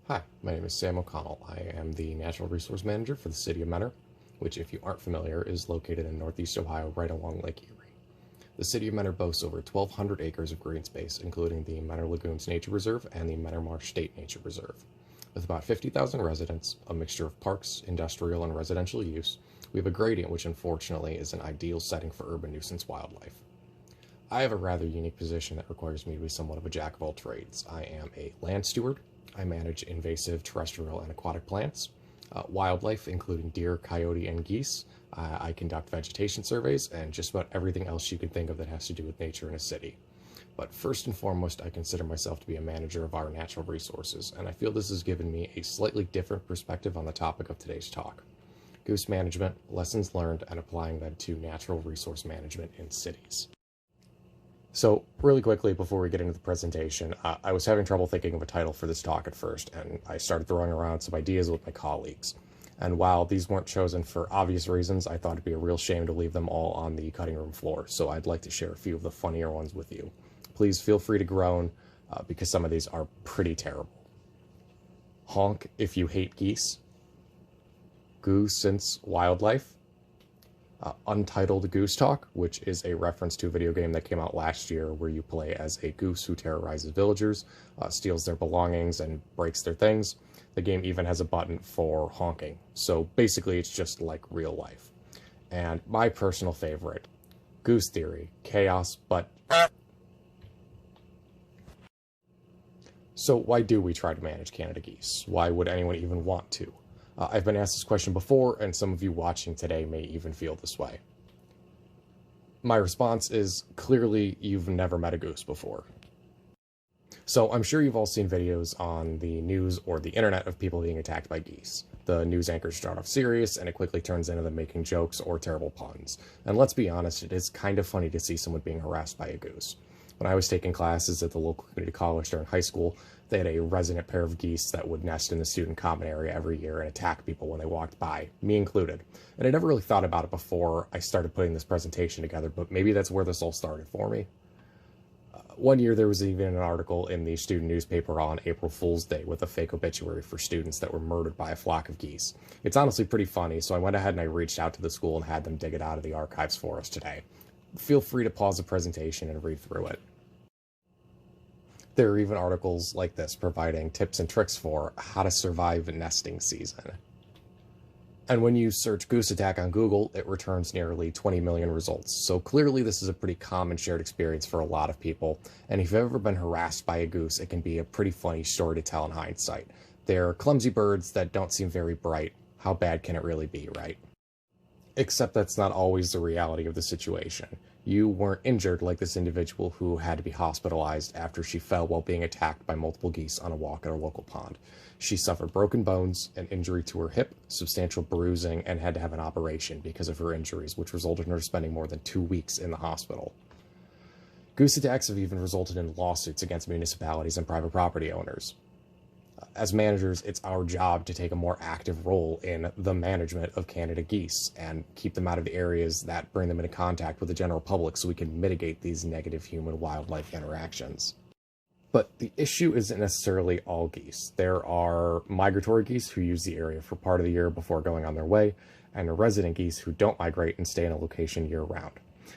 Hi, my name is Sam O'Connell. I am the Natural Resource Manager for the City of Mentor, which, if you aren't familiar, is located in northeast Ohio right along Lake Erie. The City of Mentor boasts over 1,200 acres of green space, including the Mentor Lagoons Nature Reserve and the Mentor Marsh State Nature Reserve. With about 50,000 residents, a mixture of parks, industrial, and residential use, we have a gradient which unfortunately is an ideal setting for urban nuisance wildlife. I have a rather unique position that requires me to be somewhat of a jack of all trades. I am a land steward. I manage invasive terrestrial and aquatic plants, wildlife, including deer, coyote, and geese. I conduct vegetation surveys and just about everything else you can think of that has to do with nature in a city. But first and foremost, I consider myself to be a manager of our natural resources, and I feel this has given me a slightly different perspective on the topic of today's talk: goose management, lessons learned, and applying them to natural resource management in cities. So really quickly, before we get into the presentation, I was having trouble thinking of a title for this talk at first, and I started throwing around some ideas with my colleagues. And while these weren't chosen for obvious reasons, I thought it'd be a real shame to leave them all on the cutting room floor, so I'd like to share a few of the funnier ones with you. Please feel free to groan, because some of these are pretty terrible. Honk if you hate geese. Goose since wildlife. Untitled Goose Talk, which is a reference to a video game that came out last year where you play as a goose who terrorizes villagers, steals their belongings, and breaks their things. The game even has a button for honking, so basically it's just like real life. And my personal favorite, Goose Theory, chaos, but... So why do we try to manage Canada geese? Why would anyone even want to? I've been asked this question before, and some of you watching today may even feel this way. My response is, clearly you've never met a goose before. So I'm sure you've all seen videos on the news or the internet of people being attacked by geese. The news anchors start off serious, and it quickly turns into them making jokes or terrible puns. And let's be honest, it is kind of funny to see someone being harassed by a goose. When I was taking classes at the local community college during high school, they had a resident pair of geese that would nest in the student common area every year and attack people when they walked by, me included. And I never really thought about it before I started putting this presentation together, but maybe that's where this all started for me. One year there was even an article in the student newspaper on April Fool's Day with a fake obituary for students that were murdered by a flock of geese. It's honestly pretty funny, so I went ahead and I reached out to the school and had them dig it out of the archives for us today. Feel free to pause the presentation and read through it. There are even articles like this providing tips and tricks for how to survive nesting season. And when you search goose attack on Google, it returns nearly 20 million results. So clearly this is a pretty common shared experience for a lot of people. And if you've ever been harassed by a goose, it can be a pretty funny story to tell in hindsight. They're clumsy birds that don't seem very bright. How bad can it really be, right? Except that's not always the reality of the situation. You weren't injured like this individual who had to be hospitalized after she fell while being attacked by multiple geese on a walk at our local pond. She suffered broken bones, an injury to her hip, substantial bruising, and had to have an operation because of her injuries, which resulted in her spending more than 2 weeks in the hospital. Goose attacks have even resulted in lawsuits against municipalities and private property owners. As managers, it's our job to take a more active role in the management of Canada geese and keep them out of the areas that bring them into contact with the general public so we can mitigate these negative human-wildlife interactions. But the issue isn't necessarily all geese. There are migratory geese who use the area for part of the year before going on their way, and resident geese who don't migrate and stay in a location year-round.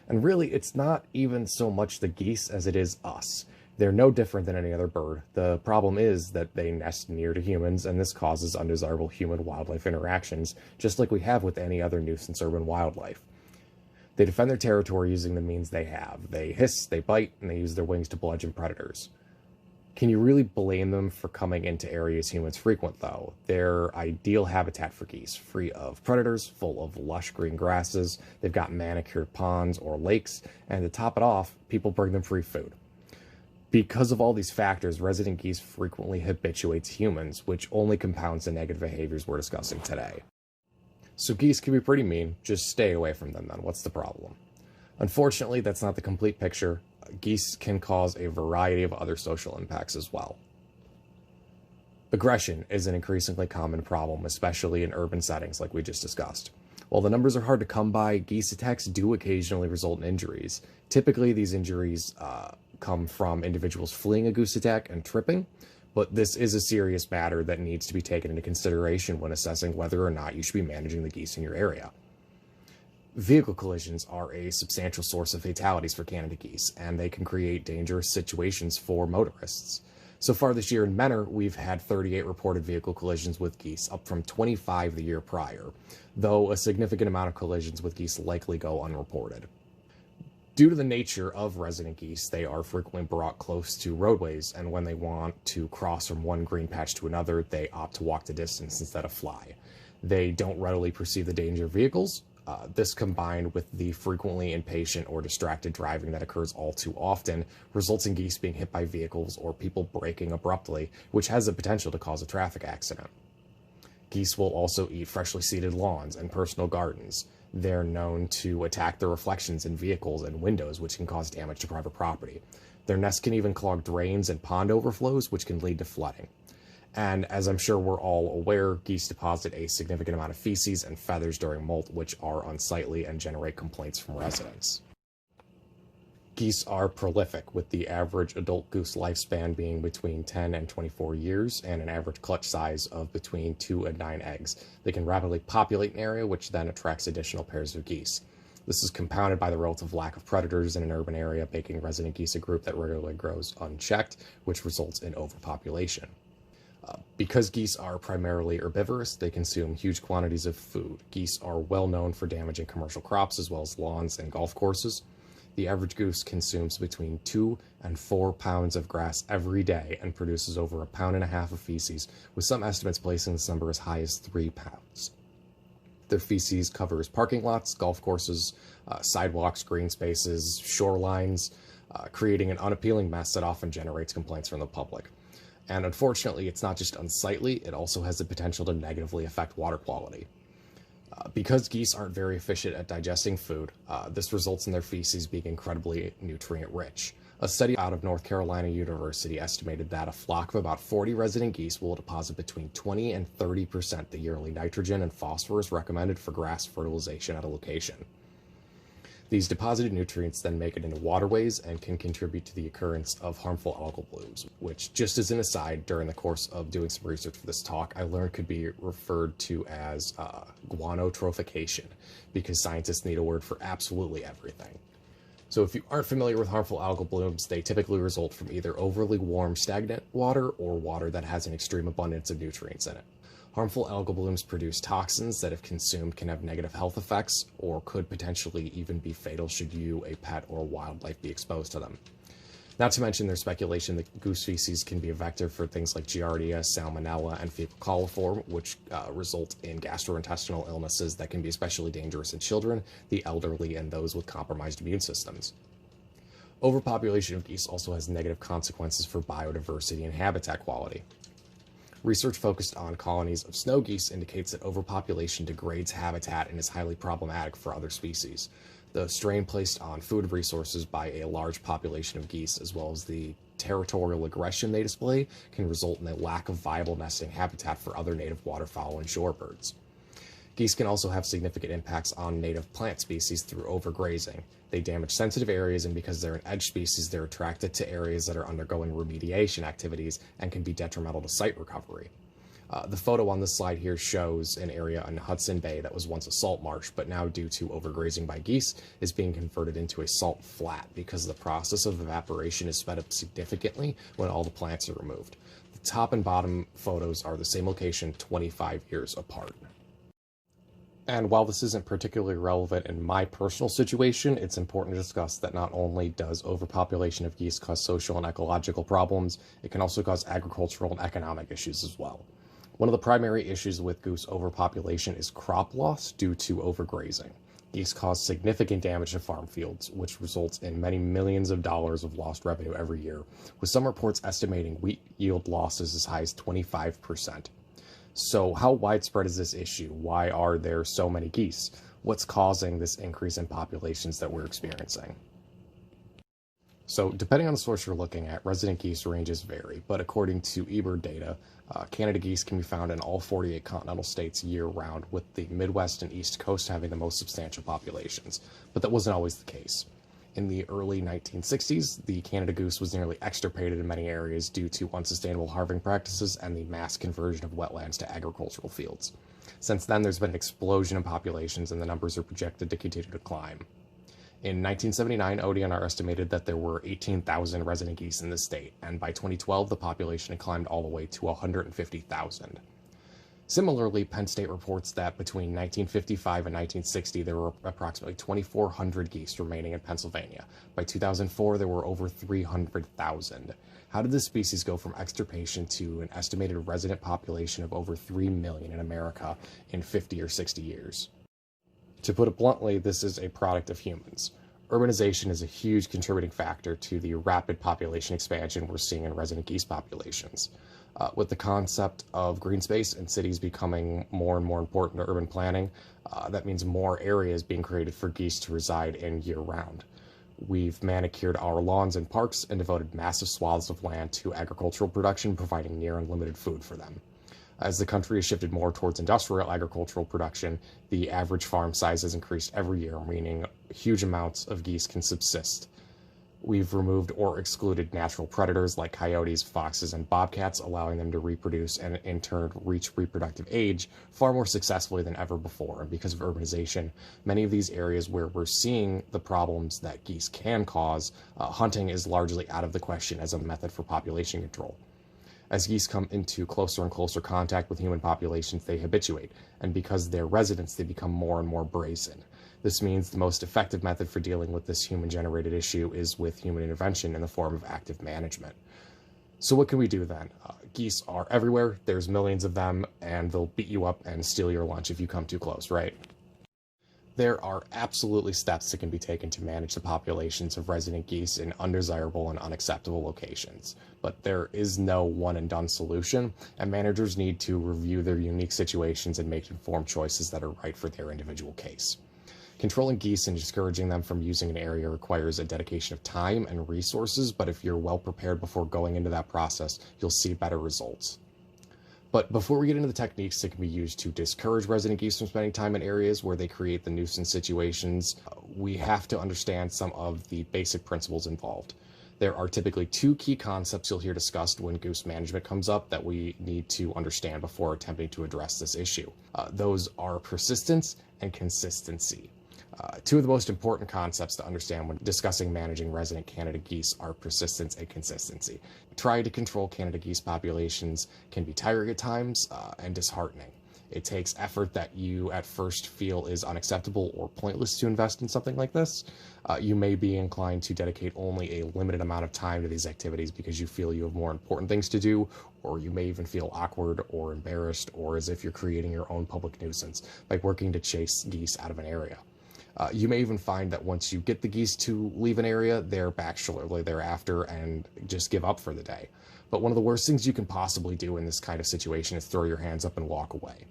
And really, it's not even so much the geese as it is us. They're no different than any other bird. The problem is that they nest near to humans, and this causes undesirable human-wildlife interactions, just like we have with any other nuisance urban wildlife. They defend their territory using the means they have. They hiss, they bite, and they use their wings to bludgeon predators. Can you really blame them for coming into areas humans frequent, though? They're ideal habitat for geese, free of predators, full of lush green grasses. They've got manicured ponds or lakes, and to top it off, people bring them free food. Because of all these factors, resident geese frequently habituates humans, which only compounds the negative behaviors we're discussing today. So geese can be pretty mean. Just stay away from them then. What's the problem? Unfortunately, that's not the complete picture. Geese can cause a variety of other social impacts as well. Aggression is an increasingly common problem, especially in urban settings like we just discussed. While the numbers are hard to come by, geese attacks do occasionally result in injuries. Typically, these injuries come from individuals fleeing a goose attack and tripping, but this is a serious matter that needs to be taken into consideration when assessing whether or not you should be managing the geese in your area. Vehicle collisions are a substantial source of fatalities for Canada geese, and they can create dangerous situations for motorists. So far this year in Menor, we've had 38 reported vehicle collisions with geese, up from 25 the year prior, though a significant amount of collisions with geese likely go unreported. Due to the nature of resident geese, they are frequently brought close to roadways, and when they want to cross from one green patch to another, they opt to walk the distance instead of fly. They don't readily perceive the danger of vehicles. This, combined with the frequently impatient or distracted driving that occurs all too often, results in geese being hit by vehicles or people braking abruptly, which has the potential to cause a traffic accident. Geese will also eat freshly seeded lawns and personal gardens. They're known to attack the reflections in vehicles and windows, which can cause damage to private property. Their nests can even clog drains and pond overflows, which can lead to flooding. And as I'm sure we're all aware, geese deposit a significant amount of feces and feathers during molt, which are unsightly and generate complaints from residents. Geese are prolific, with the average adult goose lifespan being between 10 and 24 years, and an average clutch size of between 2 and 9 eggs. They can rapidly populate an area, which then attracts additional pairs of geese. This is compounded by the relative lack of predators in an urban area, making resident geese a group that regularly grows unchecked, which results in overpopulation. Because geese are primarily herbivorous, they consume huge quantities of food. Geese are well known for damaging commercial crops as well as lawns and golf courses. The average goose consumes between 2 and 4 pounds of grass every day and produces over 1.5 pounds of feces, with some estimates placing this number as high as 3 pounds. Their feces covers parking lots, golf courses, sidewalks, green spaces, shorelines, creating an unappealing mess that often generates complaints from the public. And unfortunately, it's not just unsightly, it also has the potential to negatively affect water quality. Because geese aren't very efficient at digesting food, this results in their feces being incredibly nutrient-rich. A study out of North Carolina University estimated that a flock of about 40 resident geese will deposit between 20 and 30% the yearly nitrogen and phosphorus recommended for grass fertilization at a location. These deposited nutrients then make it into waterways and can contribute to the occurrence of harmful algal blooms, which, just as an aside, during the course of doing some research for this talk, I learned could be referred to as guanotrophication, because scientists need a word for absolutely everything. So if you aren't familiar with harmful algal blooms, they typically result from either overly warm stagnant water or water that has an extreme abundance of nutrients in it. Harmful algal blooms produce toxins that, if consumed, can have negative health effects or could potentially even be fatal should you, a pet, or wildlife be exposed to them. Not to mention there's speculation that goose feces can be a vector for things like Giardia, Salmonella, and fecal coliform, which result in gastrointestinal illnesses that can be especially dangerous in children, the elderly, and those with compromised immune systems. Overpopulation of geese also has negative consequences for biodiversity and habitat quality. Research focused on colonies of snow geese indicates that overpopulation degrades habitat and is highly problematic for other species. The strain placed on food resources by a large population of geese, as well as the territorial aggression they display, can result in a lack of viable nesting habitat for other native waterfowl and shorebirds. Geese can also have significant impacts on native plant species through overgrazing. They damage sensitive areas, and because they're an edge species, they're attracted to areas that are undergoing remediation activities and can be detrimental to site recovery. The photo on this slide here shows an area in Hudson Bay that was once a salt marsh, but now, due to overgrazing by geese, is being converted into a salt flat because the process of evaporation is sped up significantly when all the plants are removed. The top and bottom photos are the same location 25 years apart. And while this isn't particularly relevant in my personal situation, it's important to discuss that not only does overpopulation of geese cause social and ecological problems, it can also cause agricultural and economic issues as well. One of the primary issues with goose overpopulation is crop loss due to overgrazing. Geese cause significant damage to farm fields, which results in many millions of dollars of lost revenue every year, with some reports estimating wheat yield losses as high as 25%. So how widespread is this issue? Why are there so many geese? What's causing this increase in populations that we're experiencing? So depending on the source you're looking at, resident geese ranges vary, but according to eBird data, Canada geese can be found in all 48 continental states year-round, with the Midwest and East Coast having the most substantial populations, but that wasn't always the case. In the early 1960s, the Canada goose was nearly extirpated in many areas due to unsustainable harvesting practices and the mass conversion of wetlands to agricultural fields. Since then, there's been an explosion in populations, and the numbers are projected to continue to climb. In 1979, ODNR estimated that there were 18,000 resident geese in the state, and by 2012, the population had climbed all the way to 150,000. Similarly, Penn State reports that between 1955 and 1960, there were approximately 2,400 geese remaining in Pennsylvania. By 2004, there were over 300,000. How did this species go from extirpation to an estimated resident population of over 3 million in America in 50 or 60 years? To put it bluntly, this is a product of humans. Urbanization is a huge contributing factor to the rapid population expansion we're seeing in resident geese populations. With the concept of green space and cities becoming more and more important to urban planning, that means more areas being created for geese to reside in year-round. We've manicured our lawns and parks and devoted massive swaths of land to agricultural production, providing near unlimited food for them. As the country has shifted more towards industrial agricultural production, the average farm size has increased every year, meaning huge amounts of geese can subsist. We've removed or excluded natural predators like coyotes, foxes, and bobcats, allowing them to reproduce and in turn reach reproductive age far more successfully than ever before. And because of urbanization, many of these areas where we're seeing the problems that geese can cause, hunting is largely out of the question as a method for population control. As geese come into closer and closer contact with human populations, they habituate, and because they're residents, they become more and more brazen. This means the most effective method for dealing with this human-generated issue is with human intervention in the form of active management. So what can we do then? Geese are everywhere, there's millions of them, and they'll beat you up and steal your lunch if you come too close, right? There are absolutely steps that can be taken to manage the populations of resident geese in undesirable and unacceptable locations. But there is no one-and-done solution, and managers need to review their unique situations and make informed choices that are right for their individual case. Controlling geese and discouraging them from using an area requires a dedication of time and resources, but if you're well prepared before going into that process, you'll see better results. But before we get into the techniques that can be used to discourage resident geese from spending time in areas where they create the nuisance situations, we have to understand some of the basic principles involved. There are typically two key concepts you'll hear discussed when goose management comes up that we need to understand before attempting to address this issue. Those are persistence and consistency. Two of the most important concepts to understand when discussing managing resident Canada geese are persistence and consistency. Trying to control Canada geese populations can be tiring at times and disheartening. It takes effort that you at first feel is unacceptable or pointless to invest in something like this. You may be inclined to dedicate only a limited amount of time to these activities because you feel you have more important things to do, or you may even feel awkward or embarrassed, or as if you're creating your own public nuisance by working to chase geese out of an area. You may even find that once you get the geese to leave an area, they're back shortly thereafter and just give up for the day. But one of the worst things you can possibly do in this kind of situation is throw your hands up and walk away.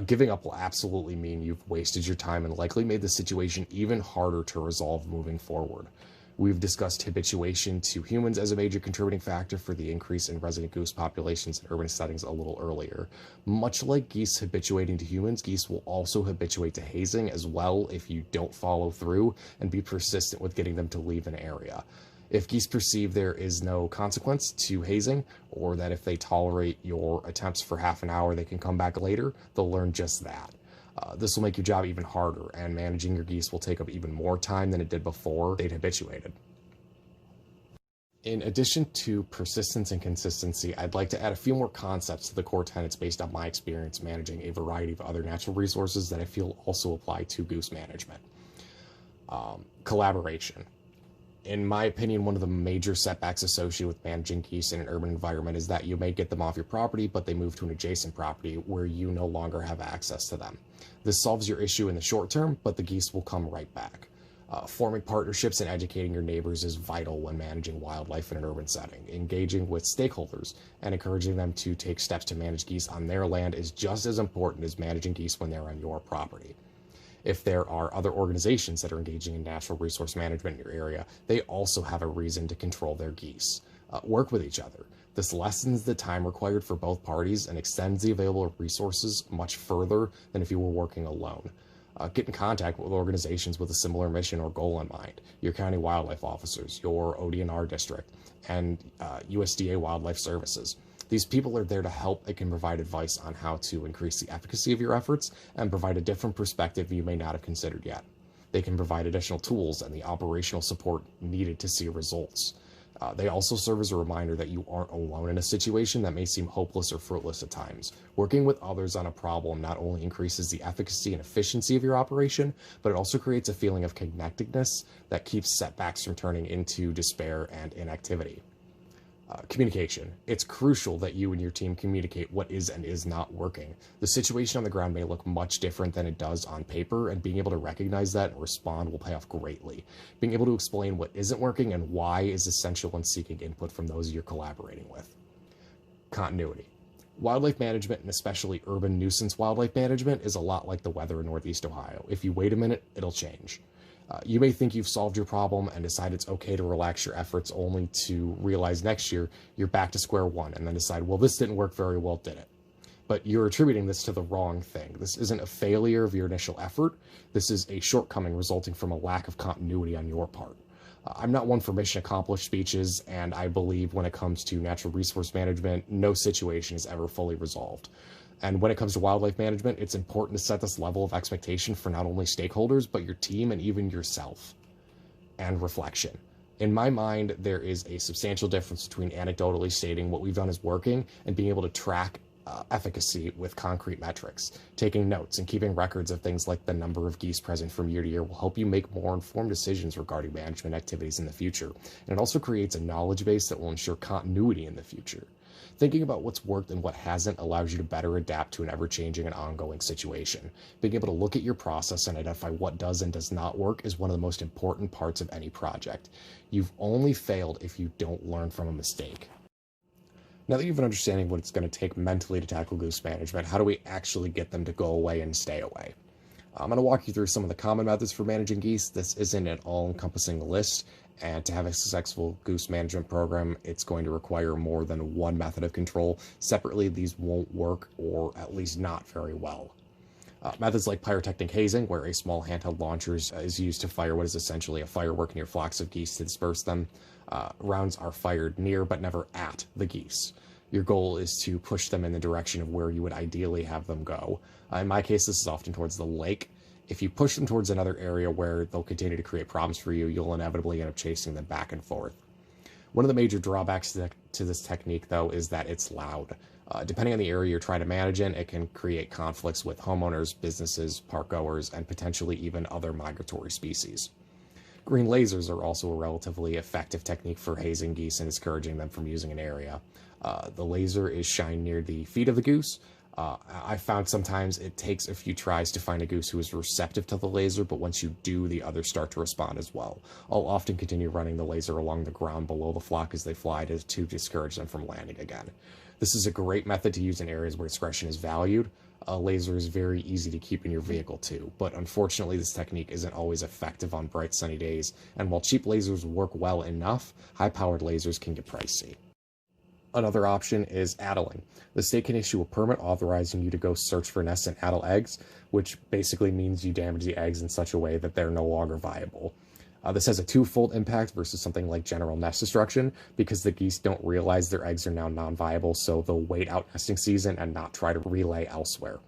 Giving up will absolutely mean you've wasted your time and likely made the situation even harder to resolve moving forward. We've discussed habituation to humans as a major contributing factor for the increase in resident goose populations in urban settings a little earlier. Much like geese habituating to humans, geese will also habituate to hazing as well if you don't follow through and be persistent with getting them to leave an area. If geese perceive there is no consequence to hazing, or that if they tolerate your attempts for half an hour they can come back later, they'll learn just that. This will make your job even harder, and managing your geese will take up even more time than it did before they'd habituated. In addition to persistence and consistency, I'd like to add a few more concepts to the core tenets based on my experience managing a variety of other natural resources that I feel also apply to goose management. Collaboration. In my opinion, one of the major setbacks associated with managing geese in an urban environment is that you may get them off your property, but they move to an adjacent property where you no longer have access to them. This solves your issue in the short term, but the geese will come right back. Forming partnerships and educating your neighbors is vital when managing wildlife in an urban setting. Engaging with stakeholders and encouraging them to take steps to manage geese on their land is just as important as managing geese when they're on your property. If there are other organizations that are engaging in natural resource management in your area, they also have a reason to control their geese. Work with each other. This lessens the time required for both parties and extends the available resources much further than if you were working alone. Get in contact with organizations with a similar mission or goal in mind. Your county wildlife officers, your ODNR district, and USDA Wildlife Services. These people are there to help and can provide advice on how to increase the efficacy of your efforts and provide a different perspective you may not have considered yet. They can provide additional tools and the operational support needed to see results. They also serve as a reminder that you aren't alone in a situation that may seem hopeless or fruitless at times. Working with others on a problem not only increases the efficacy and efficiency of your operation, but it also creates a feeling of connectedness that keeps setbacks from turning into despair and inactivity. Communication. It's crucial that you and your team communicate what is and is not working. The situation on the ground may look much different than it does on paper, and being able to recognize that and respond will pay off greatly. Being able to explain what isn't working and why is essential in seeking input from those you're collaborating with. Continuity. Wildlife management, and especially urban nuisance wildlife management, is a lot like the weather in Northeast Ohio. If you wait a minute, it'll change. You may think you've solved your problem and decide it's okay to relax your efforts, only to realize next year you're back to square one and then decide, well, this didn't work very well, did it? But you're attributing this to the wrong thing. This isn't a failure of your initial effort. This is a shortcoming resulting from a lack of continuity on your part. I'm not one for mission accomplished speeches, and I believe when it comes to natural resource management, no situation is ever fully resolved. And when it comes to wildlife management, it's important to set this level of expectation for not only stakeholders, but your team and even yourself. And reflection. In my mind, there is a substantial difference between anecdotally stating what we've done is working and being able to track efficacy with concrete metrics. Taking notes and keeping records of things like the number of geese present from year to year will help you make more informed decisions regarding management activities in the future. And it also creates a knowledge base that will ensure continuity in the future. Thinking about what's worked and what hasn't allows you to better adapt to an ever-changing and ongoing situation. Being able to look at your process and identify what does and does not work is one of the most important parts of any project. You've only failed if you don't learn from a mistake. Now that you have an understanding of what it's going to take mentally to tackle goose management, how do we actually get them to go away and stay away? I'm going to walk you through some of the common methods for managing geese. This isn't an all-encompassing list, and to have a successful goose management program, it's going to require more than one method of control. Separately, these won't work, or at least not very well. Methods like pyrotechnic hazing, where a small handheld launcher is used to fire what is essentially a firework near flocks of geese to disperse them. Rounds are fired near but never at the geese. Your goal is to push them in the direction of where you would ideally have them go. In my case, this is often towards the lake. If you push them towards another area where they'll continue to create problems for you, you'll inevitably end up chasing them back and forth. One of the major drawbacks to this technique, though, is that it's loud. Depending on the area you're trying to manage in, it can create conflicts with homeowners, businesses, park goers, and potentially even other migratory species. Green lasers are also a relatively effective technique for hazing geese and discouraging them from using an area. The laser is shined near the feet of the goose. I found sometimes it takes a few tries to find a goose who is receptive to the laser, but once you do, the others start to respond as well. I'll often continue running the laser along the ground below the flock as they fly to discourage them from landing again. This is a great method to use in areas where discretion is valued. A laser is very easy to keep in your vehicle too, but unfortunately this technique isn't always effective on bright sunny days, and while cheap lasers work well enough, high-powered lasers can get pricey. Another option is addling. The state can issue a permit authorizing you to go search for nests and addle eggs, which basically means you damage the eggs in such a way that they're no longer viable. This has a twofold impact versus something like general nest destruction, because the geese don't realize their eggs are now non-viable, so they'll wait out nesting season and not try to relay elsewhere.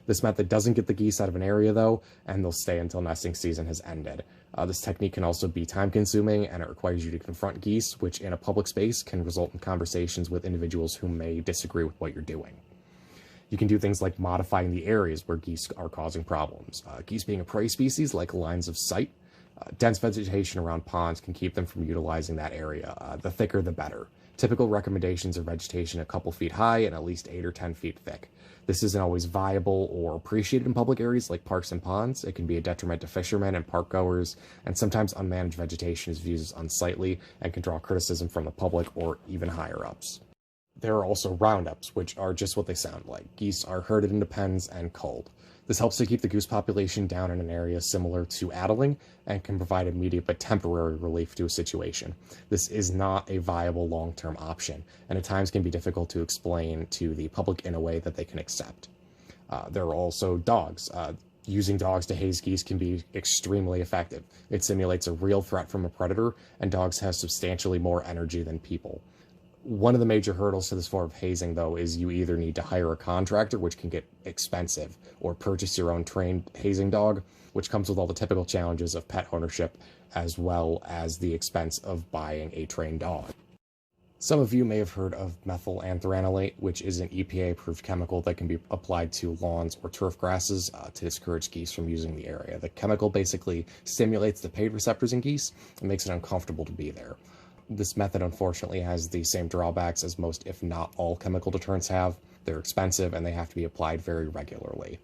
This method doesn't get the geese out of an area, though, and they'll stay until nesting season has ended. This technique can also be time-consuming, and it requires you to confront geese, which in a public space can result in conversations with individuals who may disagree with what you're doing. You can do things like modifying the areas where geese are causing problems. Geese being a prey species like lines of sight, dense vegetation around ponds can keep them from utilizing that area. The thicker, the better. Typical recommendations are vegetation a couple feet high and at least 8 or 10 feet thick. This isn't always viable or appreciated in public areas like parks and ponds. It can be a detriment to fishermen and park goers, and sometimes unmanaged vegetation is viewed as unsightly and can draw criticism from the public or even higher ups. There are also roundups, which are just what they sound like. Geese are herded into pens and culled. This helps to keep the goose population down in an area similar to addling and can provide immediate but temporary relief to a situation. This is not a viable long-term option, and at times can be difficult to explain to the public in a way that they can accept. There are also dogs. Using dogs to haze geese can be extremely effective. It simulates a real threat from a predator, and dogs have substantially more energy than people. One of the major hurdles to this form of hazing, though, is you either need to hire a contractor, which can get expensive, or purchase your own trained hazing dog, which comes with all the typical challenges of pet ownership, as well as the expense of buying a trained dog. Some of you may have heard of methylanthranilate, which is an EPA-approved chemical that can be applied to lawns or turf grasses to discourage geese from using the area. The chemical basically stimulates the pain receptors in geese and makes it uncomfortable to be there. This method, unfortunately, has the same drawbacks as most, if not all, chemical deterrents have. They're expensive and they have to be applied very regularly.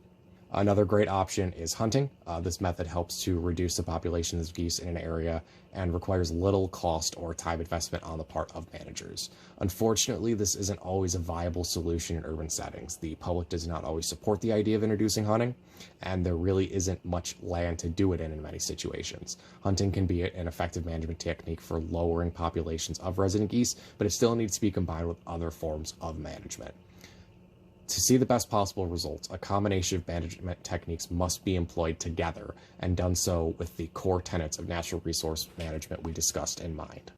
Another great option is hunting. This method helps to reduce the population of geese in an area and requires little cost or time investment on the part of managers. Unfortunately, this isn't always a viable solution in urban settings. The public does not always support the idea of introducing hunting, and there really isn't much land to do it in many situations. Hunting can be an effective management technique for lowering populations of resident geese, but it still needs to be combined with other forms of management. To see the best possible results, a combination of management techniques must be employed together and done so with the core tenets of natural resource management we discussed in mind.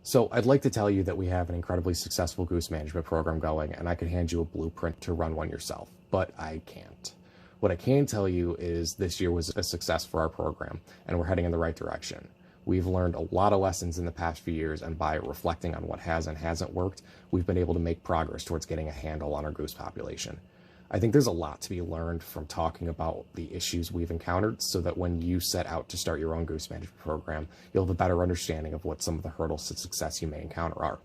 So I'd like to tell you that we have an incredibly successful goose management program going, and I could hand you a blueprint to run one yourself, but I can't. What I can tell you is this year was a success for our program, and we're heading in the right direction. We've learned a lot of lessons in the past few years, and by reflecting on what has and hasn't worked, we've been able to make progress towards getting a handle on our goose population. I think there's a lot to be learned from talking about the issues we've encountered, so that when you set out to start your own goose management program, you'll have a better understanding of what some of the hurdles to success you may encounter are.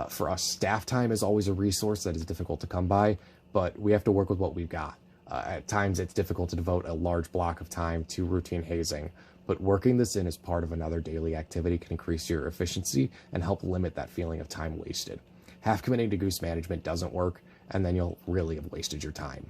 For us, staff time is always a resource that is difficult to come by, but we have to work with what we've got. At times, it's difficult to devote a large block of time to routine hazing, but working this in as part of another daily activity can increase your efficiency and help limit that feeling of time wasted. Half committing to goose management doesn't work, and then you'll really have wasted your time.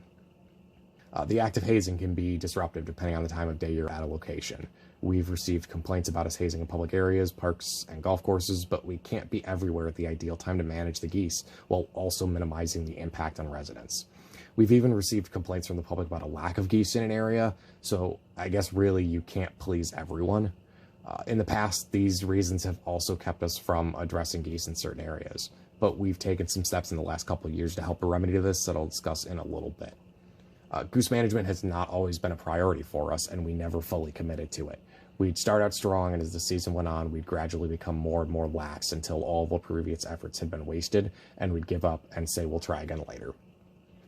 The act of hazing can be disruptive depending on the time of day you're at a location. We've received complaints about us hazing in public areas, parks, and golf courses, but we can't be everywhere at the ideal time to manage the geese, while also minimizing the impact on residents. We've even received complaints from the public about a lack of geese in an area, so I guess really you can't please everyone. In the past, these reasons have also kept us from addressing geese in certain areas, but we've taken some steps in the last couple of years to help remedy this that I'll discuss in a little bit. Goose management has not always been a priority for us, and we never fully committed to it. We'd start out strong, and as the season went on, we'd gradually become more and more lax until all the previous efforts had been wasted, and we'd give up and say we'll try again later.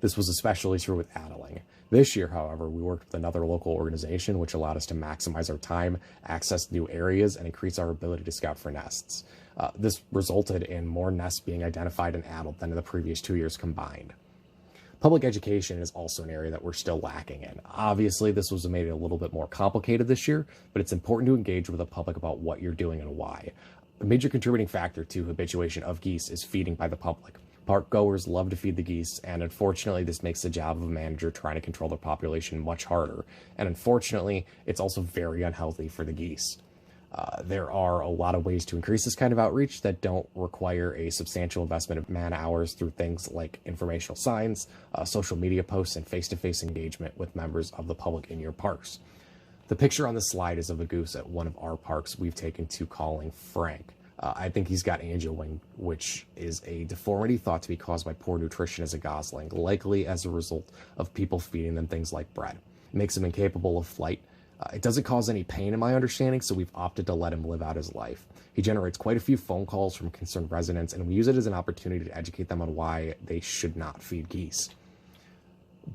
This was especially true with addling. This year, however, we worked with another local organization, which allowed us to maximize our time, access new areas, and increase our ability to scout for nests. This resulted in more nests being identified and addled than in the previous 2 years combined. Public education is also an area that we're still lacking in. Obviously, this was made a little bit more complicated this year, but it's important to engage with the public about what you're doing and why. A major contributing factor to habituation of geese is feeding by the public. Park-goers love to feed the geese, and unfortunately, this makes the job of a manager trying to control their population much harder. And unfortunately, it's also very unhealthy for the geese. There are a lot of ways to increase this kind of outreach that don't require a substantial investment of man hours through things like informational signs, social media posts, and face-to-face engagement with members of the public in your parks. The picture on the slide is of a goose at one of our parks we've taken to calling Frank. I think he's got angel wing, which is a deformity thought to be caused by poor nutrition as a gosling, likely as a result of people feeding them things like bread. It makes him incapable of flight. It doesn't cause any pain in my understanding, so we've opted to let him live out his life. He generates quite a few phone calls from concerned residents, and we use it as an opportunity to educate them on why they should not feed geese.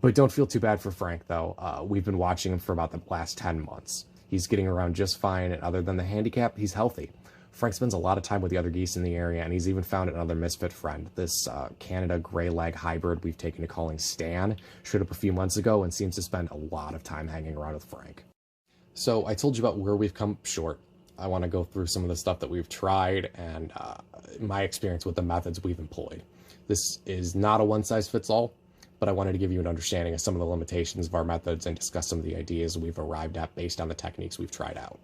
But don't feel too bad for Frank, though. We've been watching him for about the last 10 months. He's getting around just fine, and other than the handicap, he's healthy. Frank spends a lot of time with the other geese in the area, and he's even found another misfit friend. This Canada gray lag hybrid we've taken to calling Stan showed up a few months ago and seems to spend a lot of time hanging around with Frank. So I told you about where we've come short. I want to go through some of the stuff that we've tried and my experience with the methods we've employed. This is not a one-size-fits-all, but I wanted to give you an understanding of some of the limitations of our methods and discuss some of the ideas we've arrived at based on the techniques we've tried out.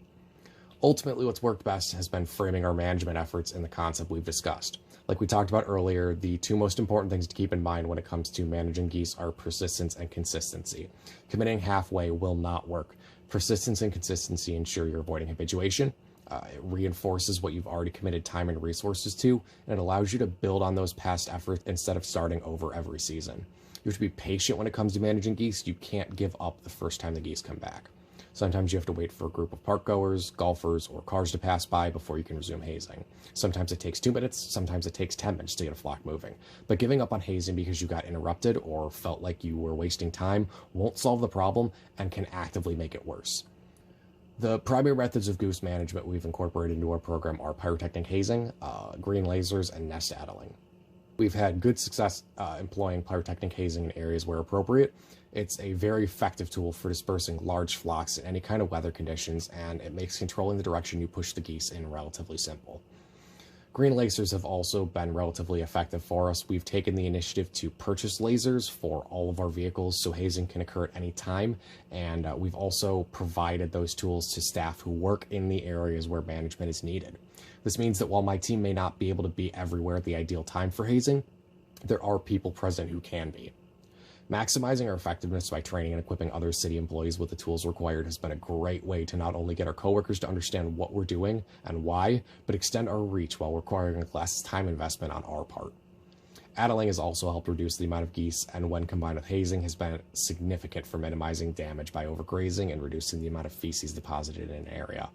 Ultimately, what's worked best has been framing our management efforts in the concept we've discussed. Like we talked about earlier, the two most important things to keep in mind when it comes to managing geese are persistence and consistency. Committing halfway will not work. Persistence and consistency ensure you're avoiding habituation. It reinforces what you've already committed time and resources to, and it allows you to build on those past efforts instead of starting over every season. You have to be patient when it comes to managing geese. You can't give up the first time the geese come back. Sometimes you have to wait for a group of park-goers, golfers, or cars to pass by before you can resume hazing. Sometimes it takes 2 minutes, sometimes it takes 10 minutes to get a flock moving. But giving up on hazing because you got interrupted or felt like you were wasting time won't solve the problem and can actively make it worse. The primary methods of goose management we've incorporated into our program are pyrotechnic hazing, green lasers, and nest addling. We've had good success employing pyrotechnic hazing in areas where appropriate. It's a very effective tool for dispersing large flocks in any kind of weather conditions, and it makes controlling the direction you push the geese in relatively simple. Green lasers have also been relatively effective for us. We've taken the initiative to purchase lasers for all of our vehicles so hazing can occur at any time, and we've also provided those tools to staff who work in the areas where management is needed. This means that while my team may not be able to be everywhere at the ideal time for hazing, there are people present who can be. Maximizing our effectiveness by training and equipping other city employees with the tools required has been a great way to not only get our coworkers to understand what we're doing and why, but extend our reach while requiring less time investment on our part. Addling has also helped reduce the amount of geese, and when combined with hazing has been significant for minimizing damage by overgrazing and reducing the amount of feces deposited in an area.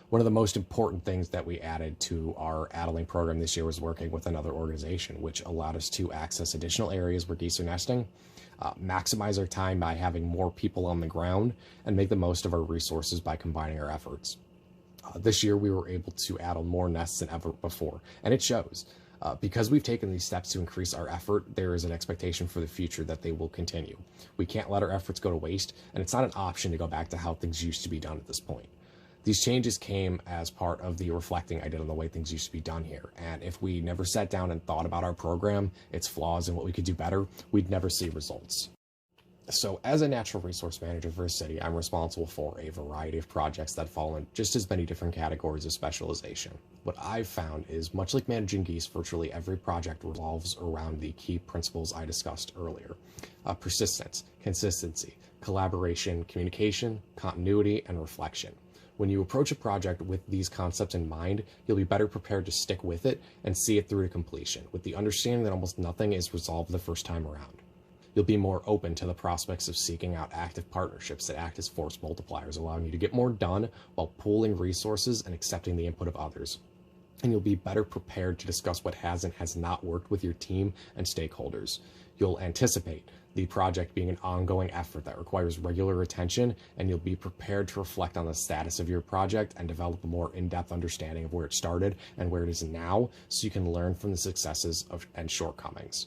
One of the most important things that we added to our addling program this year was working with another organization, which allowed us to access additional areas where geese are nesting, maximize our time by having more people on the ground, and make the most of our resources by combining our efforts. This year, we were able to addle more nests than ever before, and it shows. Because we've taken these steps to increase our effort, there is an expectation for the future that they will continue. We can't let our efforts go to waste, and it's not an option to go back to how things used to be done at this point. These changes came as part of the reflecting I did on the way things used to be done here, and if we never sat down and thought about our program, its flaws, and what we could do better, we'd never see results. So as a natural resource manager for a city, I'm responsible for a variety of projects that fall in just as many different categories of specialization. What I've found is, much like managing geese, virtually every project revolves around the key principles I discussed earlier. Persistence, consistency, collaboration, communication, continuity, and reflection. When you approach a project with these concepts in mind, you'll be better prepared to stick with it and see it through to completion, with the understanding that almost nothing is resolved the first time around. You'll be more open to the prospects of seeking out active partnerships that act as force multipliers, allowing you to get more done while pooling resources and accepting the input of others. And you'll be better prepared to discuss what has and has not worked with your team and stakeholders. You'll anticipate the project being an ongoing effort that requires regular attention, and you'll be prepared to reflect on the status of your project and develop a more in-depth understanding of where it started and where it is now, so you can learn from the successes and shortcomings.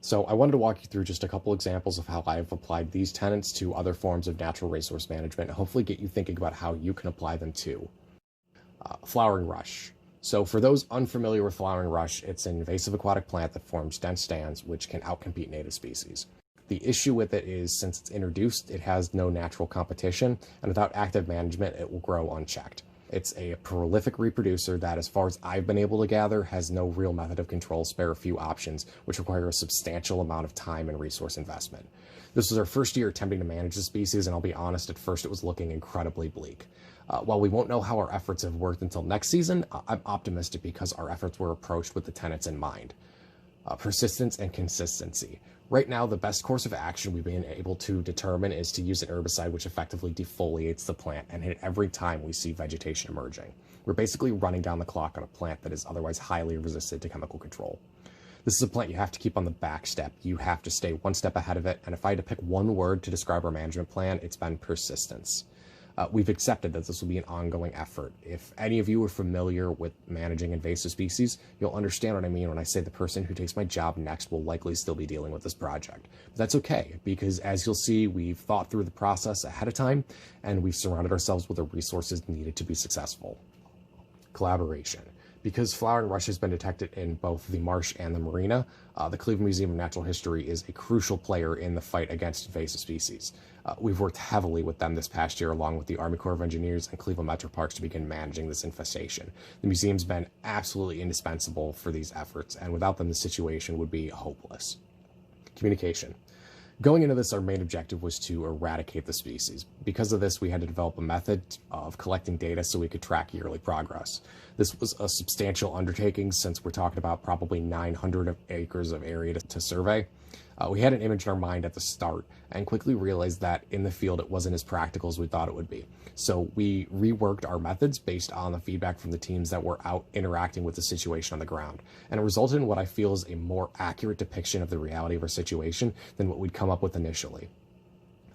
So I wanted to walk you through just a couple examples of how I've applied these tenets to other forms of natural resource management, and hopefully get you thinking about how you can apply them too. Flowering rush. So for those unfamiliar with flowering rush, it's an invasive aquatic plant that forms dense stands which can outcompete native species. The issue with it is, since it's introduced, it has no natural competition, and without active management, it will grow unchecked. It's a prolific reproducer that, as far as I've been able to gather, has no real method of control, spare a few options, which require a substantial amount of time and resource investment. This was our first year attempting to manage the species, and I'll be honest, at first it was looking incredibly bleak. While we won't know how our efforts have worked until next season, I'm optimistic because our efforts were approached with the tenets in mind. Persistence and consistency. Right now, the best course of action we've been able to determine is to use an herbicide which effectively defoliates the plant and hit every time we see vegetation emerging. We're basically running down the clock on a plant that is otherwise highly resistant to chemical control. This is a plant you have to keep on the back step. You have to stay one step ahead of it, and if I had to pick one word to describe our management plan, it's been persistence. We've accepted that this will be an ongoing effort. If any of you are familiar with managing invasive species, you'll understand what I mean when I say the person who takes my job next will likely still be dealing with this project. But that's okay, because as you'll see, we've thought through the process ahead of time, and we've surrounded ourselves with the resources needed to be successful. Collaboration. Because flowering rush has been detected in both the marsh and the marina, the Cleveland Museum of Natural History is a crucial player in the fight against invasive species. We've worked heavily with them this past year, along with the Army Corps of Engineers and Cleveland Metro Parks, to begin managing this infestation. The museum's been absolutely indispensable for these efforts, and without them, the situation would be hopeless. Communication. Going into this, our main objective was to eradicate the species. Because of this, we had to develop a method of collecting data so we could track yearly progress. This was a substantial undertaking, since we're talking about probably 900 acres of area to survey. We had an image in our mind at the start and quickly realized that in the field it wasn't as practical as we thought it would be. So we reworked our methods based on the feedback from the teams that were out interacting with the situation on the ground. And it resulted in what I feel is a more accurate depiction of the reality of our situation than what we'd come up with initially.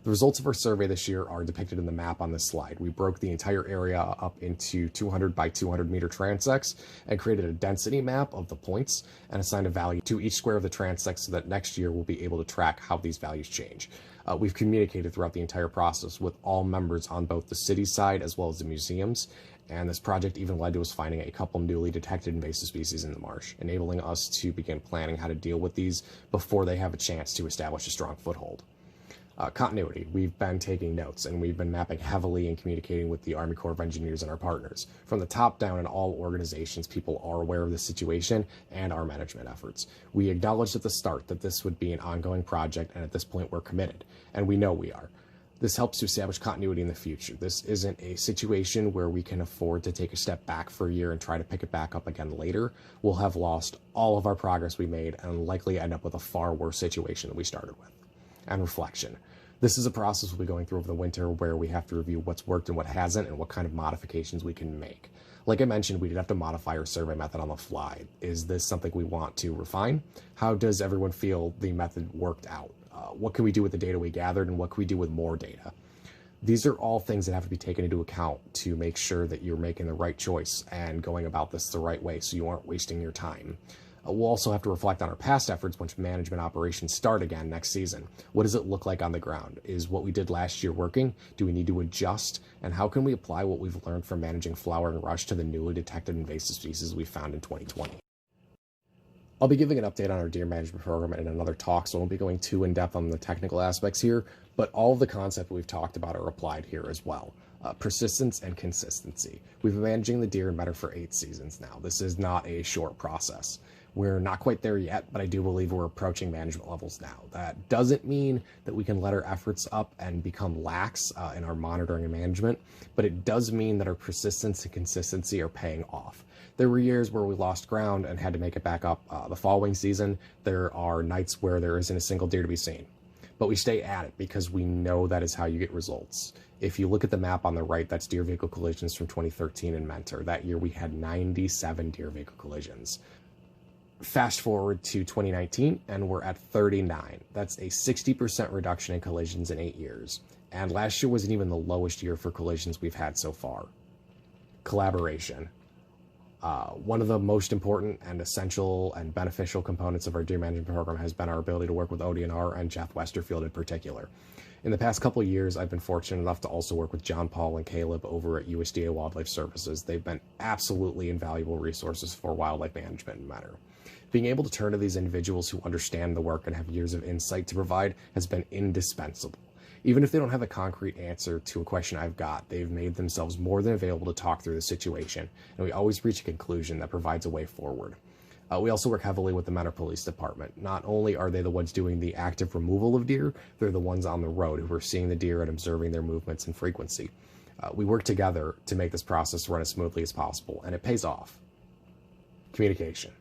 The results of our survey this year are depicted in the map on this slide. We broke the entire area up into 200 by 200 meter transects and created a density map of the points and assigned a value to each square of the transect so that next year we'll be able to track how these values change. We've communicated throughout the entire process with all members on both the city side as well as the museums, and this project even led to us finding a couple newly detected invasive species in the marsh, enabling us to begin planning how to deal with these before they have a chance to establish a strong foothold. Continuity. We've been taking notes, and we've been mapping heavily and communicating with the Army Corps of Engineers and our partners. From the top down in all organizations, people are aware of the situation and our management efforts. We acknowledged at the start that this would be an ongoing project, and at this point we're committed, and we know we are. This helps to establish continuity in the future. This isn't a situation where we can afford to take a step back for a year and try to pick it back up again later. We'll have lost all of our progress we made and likely end up with a far worse situation than we started with. And reflection. This is a process we'll be going through over the winter where we have to review what's worked and what hasn't and what kind of modifications we can make. Like I mentioned, we did have to modify our survey method on the fly. Is this something we want to refine? How does everyone feel the method worked out? What can we do with the data we gathered, and what can we do with more data? These are all things that have to be taken into account to make sure that you're making the right choice and going about this the right way so you aren't wasting your time. We'll also have to reflect on our past efforts once management operations start again next season. What does it look like on the ground? Is what we did last year working? Do we need to adjust? And how can we apply what we've learned from managing flowering rush to the newly detected invasive species we found in 2020? I'll be giving an update on our deer management program in another talk, so I won't be going too in-depth on the technical aspects here, but all of the concepts we've talked about are applied here as well. Persistence and consistency. We've been managing the deer and better for 8 seasons now. This is not a short process. We're not quite there yet, but I do believe we're approaching management levels now. That doesn't mean that we can let our efforts up and become lax in our monitoring and management, but it does mean that our persistence and consistency are paying off. There were years where we lost ground and had to make it back up the following season. There are nights where there isn't a single deer to be seen, but we stay at it because we know that is how you get results. If you look at the map on the right, that's deer vehicle collisions from 2013 in Mentor. That year we had 97 deer vehicle collisions. Fast forward to 2019 and we're at 39. That's a 60% reduction in collisions in 8 years. And last year wasn't even the lowest year for collisions we've had so far. Collaboration. One of the most important and essential and beneficial components of our deer management program has been our ability to work with ODNR and Jeff Westerfield in particular. In the past couple of years, I've been fortunate enough to also work with John Paul and Caleb over at USDA Wildlife Services. They've been absolutely invaluable resources for wildlife management in Mentor. Being able to turn to these individuals who understand the work and have years of insight to provide has been indispensable. Even if they don't have a concrete answer to a question I've got, they've made themselves more than available to talk through the situation, and we always reach a conclusion that provides a way forward. We also work heavily with the Mentor Police Department. Not only are they the ones doing the active removal of deer, they're the ones on the road who are seeing the deer and observing their movements and frequency. We work together to make this process run as smoothly as possible, and it pays off. Communication.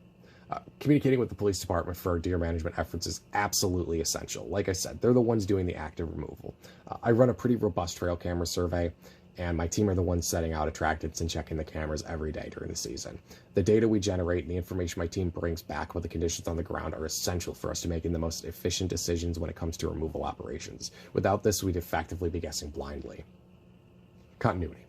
Communicating with the police department for our deer management efforts is absolutely essential. Like I said, they're the ones doing the active removal. I run a pretty robust trail camera survey, and my team are the ones setting out attractants and checking the cameras every day during the season. The data we generate and the information my team brings back with the conditions on the ground are essential for us to making the most efficient decisions when it comes to removal operations. Without this, we'd effectively be guessing blindly. Continuity.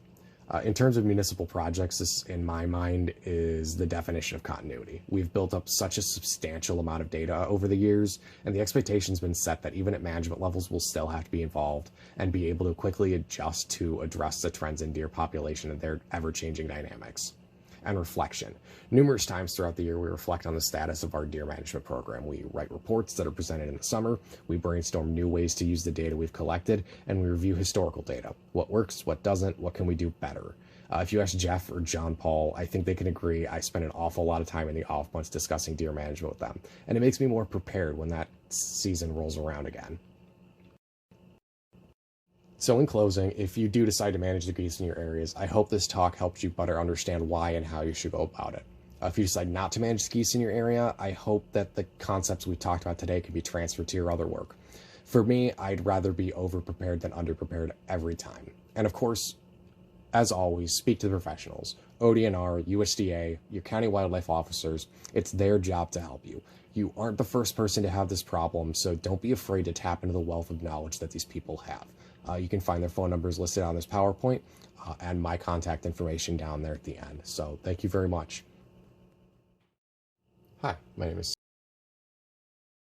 In terms of municipal projects, this, in my mind, is the definition of continuity. We've built up such a substantial amount of data over the years, and the expectation's been set that even at management levels, we'll still have to be involved and be able to quickly adjust to address the trends in deer population and their ever-changing dynamics. and reflection. Numerous times throughout the year, we reflect on the status of our deer management program. We write reports that are presented in the summer, we brainstorm new ways to use the data we've collected, and we review historical data. What works, what doesn't, what can we do better? If you ask Jeff or John Paul, I think they can agree I spend an awful lot of time in the off months discussing deer management with them, and it makes me more prepared when that season rolls around again. So in closing, if you do decide to manage the geese in your areas, I hope this talk helps you better understand why and how you should go about it. If you decide not to manage the geese in your area, I hope that the concepts we talked about today can be transferred to your other work. For me, I'd rather be over-prepared than under-prepared every time. And of course, as always, speak to the professionals. ODNR, USDA, your county wildlife officers, it's their job to help you. You aren't the first person to have this problem, so don't be afraid to tap into the wealth of knowledge that these people have. You can find their phone numbers listed on this PowerPoint and my contact information down there at the end. So thank you very much. Hi, my name is